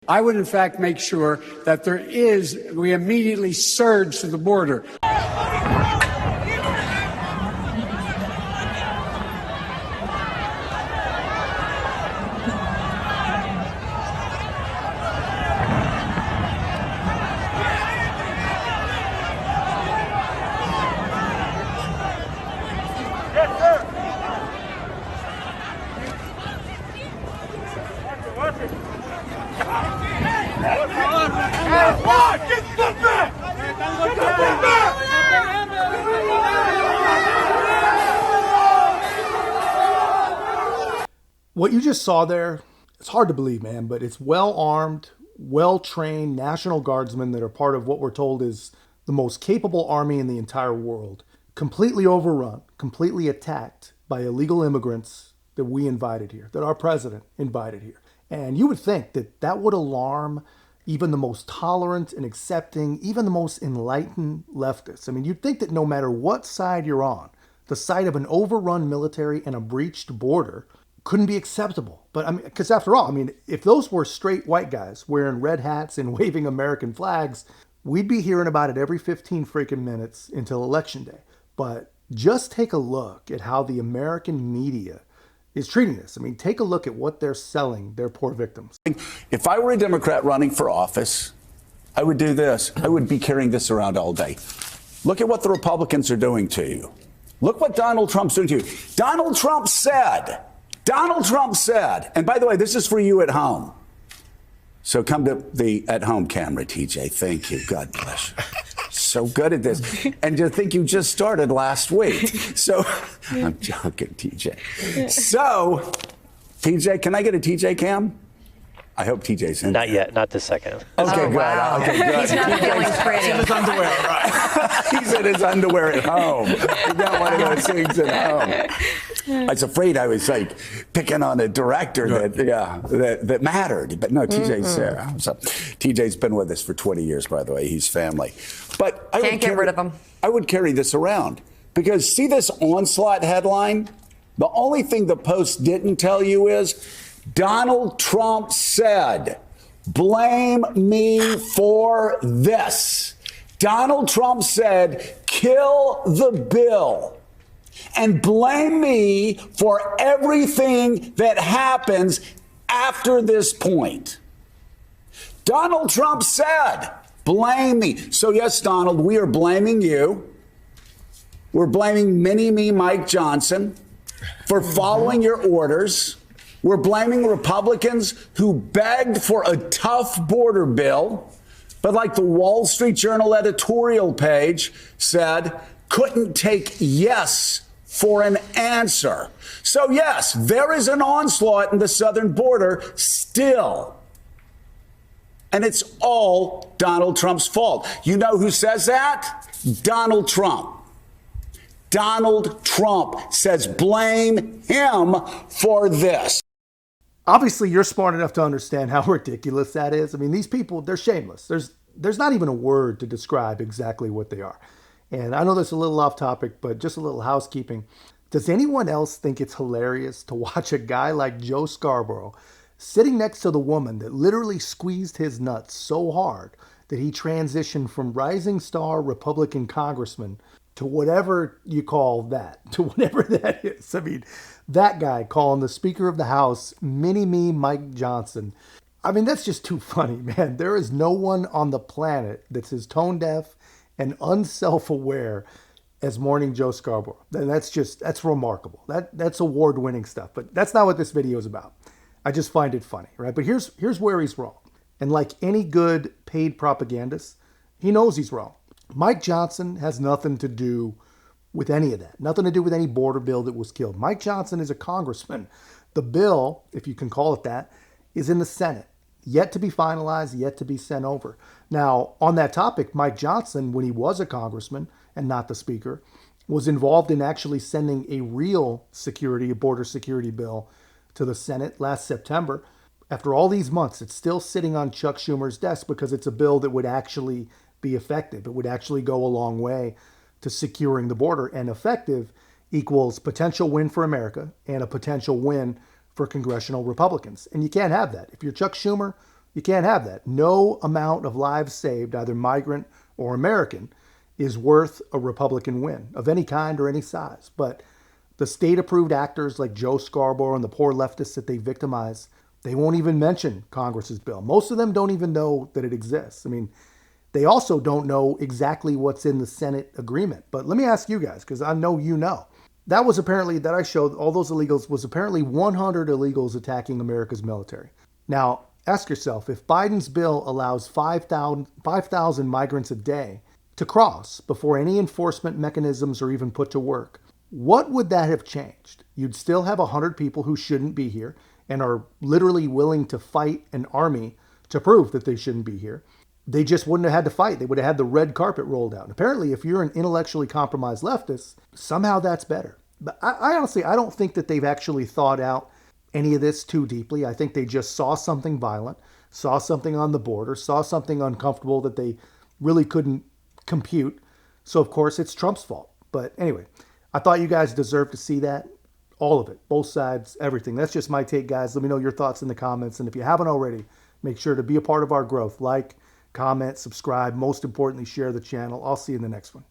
I would, in fact, make sure that we immediately surge to the border. What you just saw there, it's hard to believe, man, but it's well-armed, well-trained National Guardsmen that are part of what we're told is the most capable army in the entire world, completely overrun, completely attacked by illegal immigrants that we invited here, that our president invited here. And you would think that that would alarm even the most tolerant and accepting, even the most enlightened leftists. I mean, you'd think that no matter what side you're on, the sight of an overrun military and a breached border couldn't be acceptable. But I mean, because after all, I mean, if those were straight white guys wearing red hats and waving American flags, we'd be hearing about it every 15 freaking minutes until Election Day. But just take a look at how the American media is treating this. I mean, take a look at what they're selling their poor victims. If I were a Democrat running for office, I would do this. I would be carrying this around all day. Look at what the Republicans are doing to you. Look what Donald Trump's doing to you. Donald Trump said, and by the way, this is for you at home. So come to the at-home camera, TJ. Thank you. God bless you. So good at this. And to think you just started last week. So I'm joking, TJ. So, TJ, can I get a TJ cam? I hope TJ's in. Not yet. Not this second. Okay, oh, good. Wow. Okay, good. He's not feeling pretty. He's in his underwear, right? He's in his underwear at home. He's got one of those things at home. I was afraid I was like picking on a director that mattered, but no, TJ's there. So TJ's been with us for 20 years, by the way. He's family. But I can't get rid of him. I would carry this around because see this onslaught headline? The only thing the Post didn't tell you is Donald Trump said, blame me for this. Donald Trump said, kill the bill and blame me for everything that happens after this point. Donald Trump said, blame me. So yes, Donald, we are blaming you. We're blaming Mini-Me Mike Johnson for following your orders. We're blaming Republicans who begged for a tough border bill, but like the Wall Street Journal editorial page said, couldn't take yes for an answer. So yes, there is an onslaught in the southern border still. And it's all Donald Trump's fault. You know who says that? Donald Trump. Donald Trump says blame him for this. Obviously, you're smart enough to understand how ridiculous that is. I mean, these people, they're shameless. There's not even a word to describe exactly what they are. And I know that's a little off topic, but just a little housekeeping. Does anyone else think it's hilarious to watch a guy like Joe Scarborough sitting next to the woman that literally squeezed his nuts so hard that he transitioned from rising star Republican congressman to whatever you call that, to whatever that is? I mean, that guy calling the Speaker of the House Mini-Me Mike Johnson. I mean, that's just too funny, man. There is no one on the planet that's as tone deaf and unself-aware as Morning Joe Scarborough. And that's remarkable. That's award-winning stuff. But that's not what this video is about. I just find it funny, right? But here's where he's wrong. And like any good paid propagandist, he knows he's wrong. Mike Johnson has nothing to do with any of that. Nothing to do with any border bill that was killed. Mike Johnson is a congressman. The bill, if you can call it that, is in the Senate. Yet to be finalized, yet to be sent over. Now, on that topic, Mike Johnson, when he was a congressman and not the speaker, was involved in actually sending a real a border security bill to the Senate last September. After all these months, it's still sitting on Chuck Schumer's desk because it's a bill that would actually be effective. It would actually go a long way to securing the border, and effective equals potential win for America and a potential win for congressional Republicans. And you can't have that. If you're Chuck Schumer, You can't have that. No amount of lives saved, either migrant or American, is worth a Republican win of any kind or any size. But the state-approved actors like Joe Scarborough and the poor leftists that they victimize, they won't even mention Congress's bill. Most of them don't even know that it exists. I mean, they also don't know exactly what's in the Senate agreement. But let me ask you guys, because I know you know. That was apparently, that I showed, all those illegals, was apparently 100 illegals attacking America's military. Now, ask yourself, if Biden's bill allows 5,000 migrants a day to cross before any enforcement mechanisms are even put to work, what would that have changed? You'd still have 100 people who shouldn't be here and are literally willing to fight an army to prove that they shouldn't be here. They just wouldn't have had to fight. They would have had the red carpet rolled out. And apparently, if you're an intellectually compromised leftist, somehow that's better. But I honestly, I don't think that they've actually thought out any of this too deeply. I think they just saw something violent, saw something on the border, saw something uncomfortable that they really couldn't compute. So, of course, it's Trump's fault. But anyway, I thought you guys deserved to see that. All of it. Both sides, everything. That's just my take, guys. Let me know your thoughts in the comments. And if you haven't already, make sure to be a part of our growth. Like, comment, subscribe. Most importantly, share the channel. I'll see you in the next one.